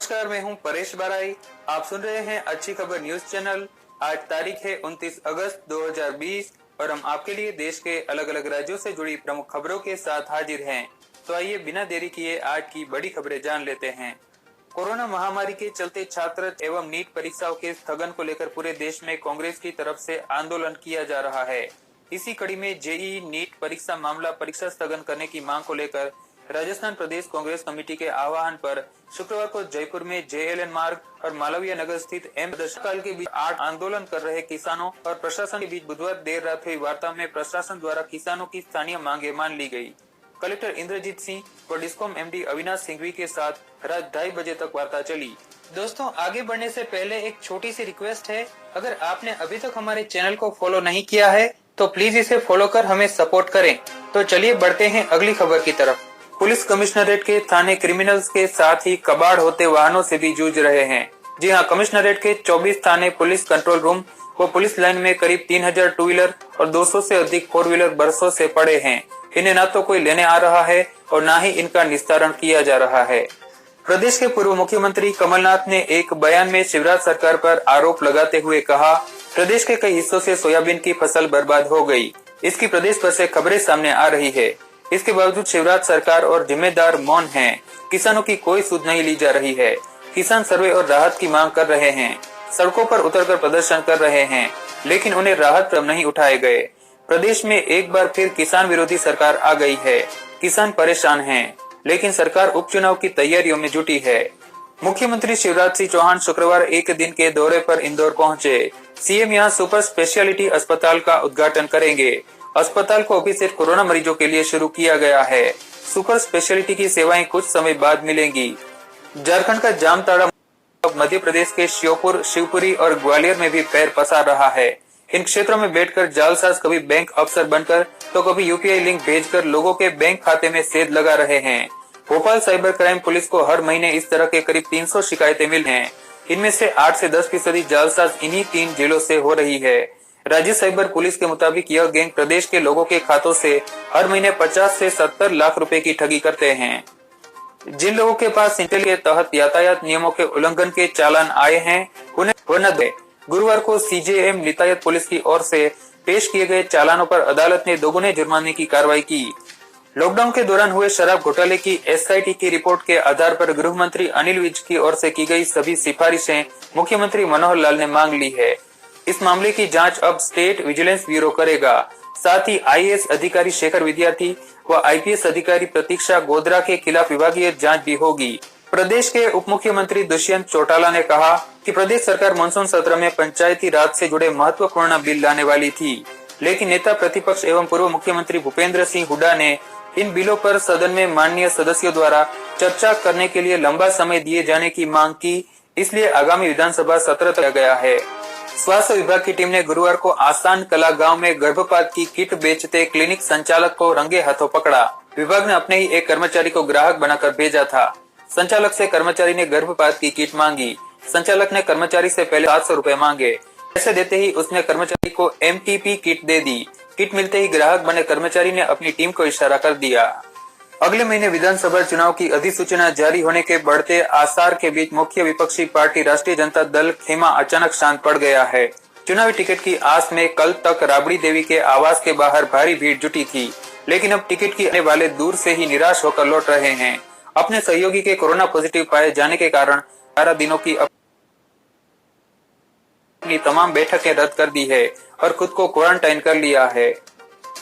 नमस्कार, मैं हूं परेश बाराई। आप सुन रहे हैं अच्छी खबर न्यूज चैनल। आज तारीख है 29 अगस्त 2020 और हम आपके लिए देश के अलग अलग राज्यों से जुड़ी प्रमुख खबरों के साथ हाजिर हैं। तो आइए बिना देरी किए आज की बड़ी खबरें जान लेते हैं। कोरोना महामारी के चलते छात्र एवं नीट परीक्षाओं के स्थगन को लेकर पूरे देश में कांग्रेस की तरफ से आंदोलन किया जा रहा है। इसी कड़ी में जेईई नीट परीक्षा मामला परीक्षा स्थगन करने की मांग को लेकर राजस्थान प्रदेश कांग्रेस कमेटी के आह्वान पर शुक्रवार को जयपुर में जेएलएन मार्ग और मालवीय नगर स्थित एम दशकाल के बीच 8 आंदोलन कर रहे किसानों और प्रशासन के बीच बुधवार देर रात हुई वार्ता में प्रशासन द्वारा किसानों की स्थानीय मांगे मान ली गई। कलेक्टर इंद्रजीत सिंह व डिस्कॉम एमडी अविनाश सिंघवी के साथ रात 2:30 बजे तक वार्ता चली। दोस्तों, आगे बढ़ने से पहले एक छोटी सी रिक्वेस्ट है, अगर आपने अभी तक हमारे चैनल को फॉलो नहीं किया है तो प्लीज इसे फॉलो कर हमें सपोर्ट करें। तो चलिए बढ़ते हैं अगली खबर की तरफ। पुलिस कमिश्नरेट के थाने क्रिमिनल्स के साथ ही कबाड़ होते वाहनों से भी जूझ रहे हैं। जी हां, कमिश्नरेट के 24 थाने पुलिस कंट्रोल रूम व पुलिस लाइन में करीब 3000 टू व्हीलर और 200 से अधिक 4 व्हीलर बरसों से पड़े हैं। इन्हें न तो कोई लेने आ रहा है और न ही इनका निस्तारण किया जा रहा है। प्रदेश के पूर्व मुख्यमंत्री कमलनाथ ने एक बयान में शिवराज सरकार पर आरोप लगाते हुए कहा, प्रदेश के कई हिस्सों से सोयाबीन की फसल बर्बाद हो गई। इसकी प्रदेश भर से खबरें सामने आ रही है। इसके बावजूद शिवराज सरकार और जिम्मेदार मौन हैं। किसानों की कोई सुध नहीं ली जा रही है। किसान सर्वे और राहत की मांग कर रहे हैं, सड़कों पर उतरकर प्रदर्शन कर रहे हैं, लेकिन उन्हें राहत कदम नहीं उठाए गए। प्रदेश में एक बार फिर किसान विरोधी सरकार आ गई है। किसान परेशान हैं, लेकिन सरकार उपचुनाव की तैयारियों में जुटी है। मुख्यमंत्री शिवराज सिंह चौहान शुक्रवार एक दिन के दौरे पर इंदौर पहुंचे। सीएम यहां सुपर स्पेशलिटी अस्पताल का उद्घाटन करेंगे। अस्पताल को अभी सिर्फ कोरोना मरीजों के लिए शुरू किया गया है। सुपर स्पेशलिटी की सेवाएं कुछ समय बाद मिलेंगी। झारखंड का जामताड़ा मध्य प्रदेश के श्योपुर, शिवपुरी और ग्वालियर में भी पैर पसार रहा है। इन क्षेत्रों में बैठकर जालसाज कभी बैंक अफसर बनकर तो कभी यूपीआई लिंक भेजकर लोगों के बैंक खाते में सेध लगा रहे हैं। भोपाल साइबर क्राइम पुलिस को हर महीने इस तरह के करीब 300 शिकायतें मिल हैं। इनमें से 8 से 10% जालसाज इन्हीं 3 जिलों से हो रही है। राज्य साइबर पुलिस के मुताबिक यह गैंग प्रदेश के लोगों के खातों से हर महीने 50 से 70 लाख रुपए की ठगी करते हैं। जिन लोगों के पास इंटेल के तहत यातायात नियमों के उल्लंघन के चालान आए हैं, उन्हें न दें। गुरुवार को सीजेएम लितायत पुलिस की ओर से पेश किए गए चालानों पर अदालत ने दोगुने जुर्माने की कार्रवाई की। लॉकडाउन के दौरान हुए शराब घोटाले की एसआईटी की रिपोर्ट के आधार पर गृह मंत्री अनिल विज की ओर से की गई सभी सिफारिशें मुख्यमंत्री मनोहर लाल ने मांग ली है। इस मामले की जांच अब स्टेट विजिलेंस ब्यूरो करेगा। साथ ही आईएएस अधिकारी शेखर विद्यार्थी व आईपीएस अधिकारी प्रतीक्षा गोद्रा के खिलाफ विभागीय जांच भी होगी। प्रदेश के उप मुख्यमंत्री दुष्यंत चौटाला ने कहा कि प्रदेश सरकार मानसून सत्र में पंचायती राज से जुड़े महत्वपूर्ण बिल लाने वाली थी, लेकिन नेता प्रतिपक्ष एवं पूर्व मुख्यमंत्री भूपेंद्र सिंह हुड्डा ने इन बिलों पर सदन में माननीय सदस्यों द्वारा चर्चा करने के लिए लंबा समय दिए जाने की मांग की, इसलिए आगामी विधानसभा सत्र तक गया है। स्वास्थ्य विभाग की टीम ने गुरुवार को आसान कला गांव में गर्भपात की किट बेचते क्लिनिक संचालक को रंगे हाथों पकड़ा। विभाग ने अपने ही एक कर्मचारी को ग्राहक बनाकर भेजा था। संचालक से कर्मचारी ने गर्भपात की किट मांगी। संचालक ने कर्मचारी से पहले 700 रुपए मांगे। पैसे देते ही उसने कर्मचारी को एमटीपी किट दे दी। किट मिलते ही ग्राहक बने कर्मचारी ने अपनी टीम को इशारा कर दिया। अगले महीने विधानसभा चुनाव की अधिसूचना जारी होने के बढ़ते आसार के बीच मुख्य विपक्षी पार्टी राष्ट्रीय जनता दल खेमा अचानक शांत पड़ गया है। चुनावी टिकट की आस में कल तक राबड़ी देवी के आवास के बाहर भारी भीड़ जुटी थी, लेकिन अब टिकट की आने वाले दूर से ही निराश होकर लौट रहे हैं। अपने सहयोगी के कोरोना पॉजिटिव पाए जाने के कारण 12 दिनों की अपनी तमाम बैठकें रद्द कर दी है और खुद को क्वारंटाइन कर लिया है।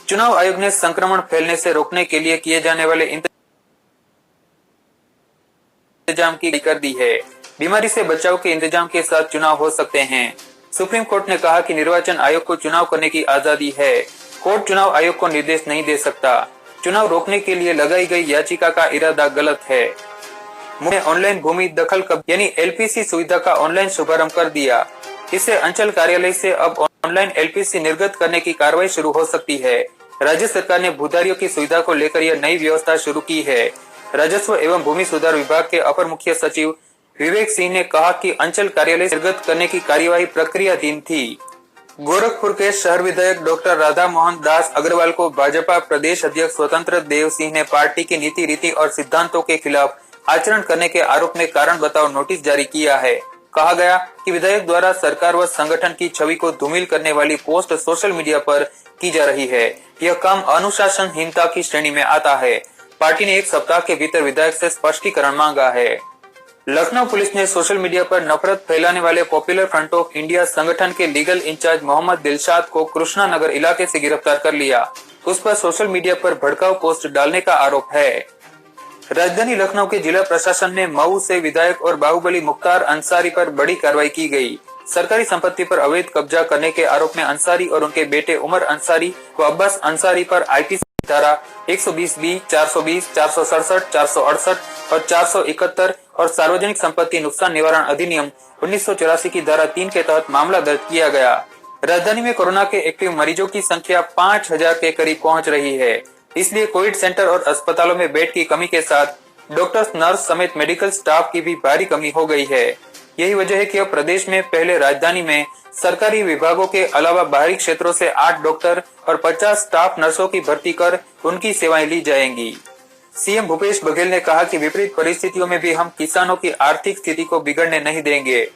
चुनाव आयोग ने संक्रमण फैलने से रोकने के लिए किए जाने वाले इंतजाम की कर दी है। बीमारी से बचाव के इंतजाम के साथ चुनाव हो सकते हैं। सुप्रीम कोर्ट ने कहा कि निर्वाचन आयोग को चुनाव करने की आजादी है। कोर्ट चुनाव आयोग को निर्देश नहीं दे सकता। चुनाव रोकने के लिए लगाई गई याचिका का इरादा गलत है। ऑनलाइन भूमि दखल यानी एलपीसी सुविधा का ऑनलाइन शुभारंभ कर दिया। इससे अंचल कार्यालय से अब ऑनलाइन एलपीसी निर्गत करने की कार्रवाई शुरू हो सकती है। राज्य सरकार ने भूधारियों की सुविधा को लेकर यह नई व्यवस्था शुरू की है। राजस्व एवं भूमि सुधार विभाग के अपर मुख्य सचिव विवेक सिंह ने कहा कि अंचल कार्यालय निर्गत करने की कार्यवाही प्रक्रियाधीन थी। गोरखपुर के शहर विधायक डॉक्टर राधा मोहन दास अग्रवाल को भाजपा प्रदेश अध्यक्ष स्वतंत्र देव सिंह ने पार्टी की नीति रीति और सिद्धांतों के खिलाफ आचरण करने के आरोप में कारण बताओ नोटिस जारी किया है। कहा गया कि विधायक द्वारा सरकार व संगठन की छवि को धूमिल करने वाली पोस्ट सोशल मीडिया पर की जा रही है। यह काम अनुशासनहीनता की श्रेणी में आता है। पार्टी ने 1 सप्ताह के भीतर विधायक से स्पष्टीकरण मांगा है। लखनऊ पुलिस ने सोशल मीडिया पर नफरत फैलाने वाले पॉपुलर फ्रंट ऑफ इंडिया संगठन के लीगल इंचार्ज मोहम्मद दिलशाद को कृष्णा नगर इलाके से गिरफ्तार कर लिया। उस पर सोशल मीडिया पर भड़काऊ पोस्ट डालने का आरोप है। राजधानी लखनऊ के जिला प्रशासन ने मऊ से विधायक और बाहुबली मुख्तार अंसारी पर बड़ी कार्रवाई की गई। सरकारी संपत्ति पर अवैध कब्जा करने के आरोप में अंसारी और उनके बेटे उमर अंसारी व अब्बास अंसारी पर आईपीसी धारा 120B, 420, 467, 468 और 471 और सार्वजनिक संपत्ति नुकसान निवारण अधिनियम 1984 की धारा 3 के तहत मामला दर्ज किया गया। राजधानी में कोरोना के एक्टिव मरीजों की संख्या 5000 के करीब पहुंच रही है। इसलिए कोविड सेंटर और अस्पतालों में बेड की कमी के साथ डॉक्टर्स, नर्स समेत मेडिकल स्टाफ की भी भारी कमी हो गई है। यही वजह है कि अब प्रदेश में पहले राजधानी में सरकारी विभागों के अलावा बाहरी क्षेत्रों से 8 डॉक्टर और 50 स्टाफ नर्सों की भर्ती कर उनकी सेवाएं ली जाएंगी। सीएम भूपेश बघेल ने कहा कि विपरीत परिस्थितियों में भी हम किसानों की आर्थिक स्थिति को बिगड़ने नहीं देंगे।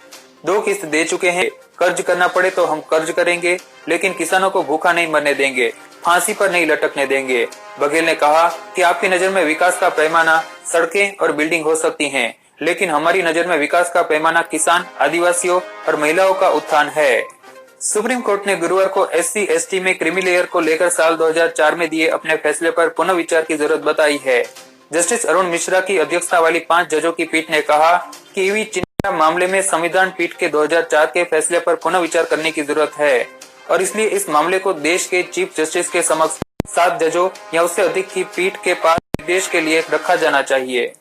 2 किस्त दे चुके हैं, कर्ज करना पड़े तो हम कर्ज करेंगे, लेकिन किसानों को भूखा नहीं मरने देंगे, फांसी पर नहीं लटकने देंगे। बघेल ने कहा कि आपकी नजर में विकास का पैमाना सड़कें और बिल्डिंग हो सकती हैं, लेकिन हमारी नजर में विकास का पैमाना किसान, आदिवासियों और महिलाओं का उत्थान है। सुप्रीम कोर्ट ने गुरुवार को SC/ST में क्रीमी लेयर को लेकर साल 2004 में दिए अपने फैसले पर पुनः विचार की जरूरत बताई है। जस्टिस अरुण मिश्रा की अध्यक्षता वाली 5 जजों की पीठ ने कहा कि ईवी चिन्ह मामले में संविधान पीठ के 2004 के फैसले पर पुनः विचार करने की जरूरत है और इसलिए इस मामले को देश के चीफ जस्टिस के समक्ष 7 जजों या उससे अधिक की पीठ के पास निर्देश के लिए रखा जाना चाहिए।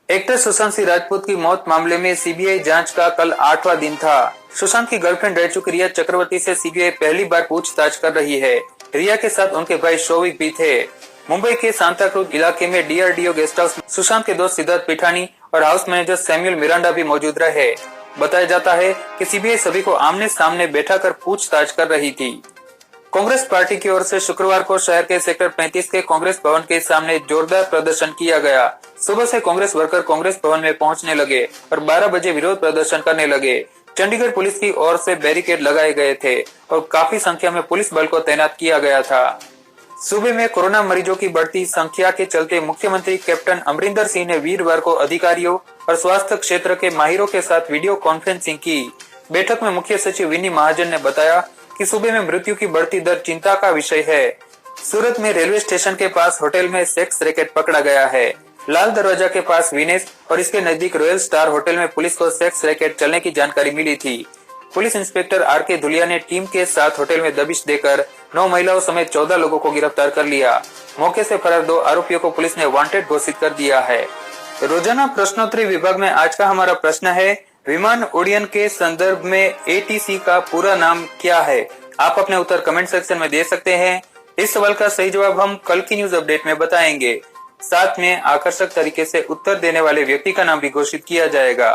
एक्टर सुशांत सिंह राजपूत की मौत मामले में सीबीआई जांच का कल 8वां दिन था। सुशांत की गर्लफ्रेंड रह चुकी रिया चक्रवर्ती से सीबीआई पहली बार पूछताछ कर रही है। रिया के साथ उनके भाई शोविक भी थे। मुंबई के सांताक्रूज इलाके में DRDO गेस्ट हाउस में सुशांत के दोस्त सिद्धार्थ पिठानी और हाउस मैनेजर सैमुअल मिरांडा भी मौजूद रहे। बताया जाता है कि सीबीआई सभी को आमने सामने बैठाकर पूछताछ कर रही थी। कांग्रेस पार्टी की ओर से शुक्रवार को शहर के सेक्टर 35 के कांग्रेस भवन के सामने जोरदार प्रदर्शन किया गया। सुबह से कांग्रेस वर्कर कांग्रेस भवन में पहुंचने लगे और 12 बजे विरोध प्रदर्शन करने लगे। चंडीगढ़ पुलिस की ओर से बैरिकेड लगाए गए थे और काफी संख्या में पुलिस बल को तैनात किया गया था। सूबे में कोरोना मरीजों की बढ़ती संख्या के चलते मुख्यमंत्री कैप्टन अमरिंदर सिंह ने वीरवार को अधिकारियों और स्वास्थ्य क्षेत्र के माहिरों के साथ वीडियो कॉन्फ्रेंसिंग की। बैठक में मुख्य सचिव विनी महाजन ने बताया कि सूबे में मृत्यु की बढ़ती दर चिंता का विषय है। सूरत में रेलवे स्टेशन के पास होटल में सेक्स रैकेट पकड़ा गया है। लाल दरवाजा के पास विनेश और इसके नजदीक रॉयल स्टार होटल में पुलिस को सेक्स रैकेट चलने की जानकारी मिली थी। पुलिस इंस्पेक्टर RK धुलिया ने टीम के साथ होटल में दबिश देकर 9 महिलाओं समेत 14 लोगों को गिरफ्तार कर लिया। मौके से फरार 2 आरोपियों को पुलिस ने वांटेड घोषित कर दिया है। रोजाना प्रश्नोत्तरी विभाग में आज का हमारा प्रश्न है, विमान उड्डयन के संदर्भ में ATC का पूरा नाम क्या है? आप अपने उत्तर कमेंट सेक्शन में दे सकते हैं। इस सवाल का सही जवाब हम कल की न्यूज अपडेट में बताएंगे। साथ में आकर्षक तरीके से उत्तर देने वाले व्यक्ति का नाम भी घोषित किया जाएगा।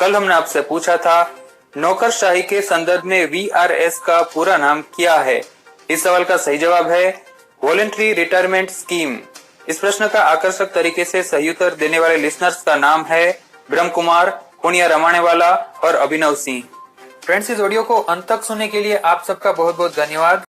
कल हमने आपसे पूछा था, नौकरशाही के संदर्भ में VRS का पूरा नाम क्या है? इस सवाल का सही जवाब है वॉलंटरी रिटायरमेंट स्कीम। इस प्रश्न का आकर्षक तरीके से सही उत्तर देने वाले लिसनर्स का नाम है ब्रह्म कुमार, पुनिया रमाणेवाला और अभिनव सिंह। फ्रेंड्स, इस वीडियो को अंत तक सुनने के लिए आप सबका बहुत बहुत धन्यवाद।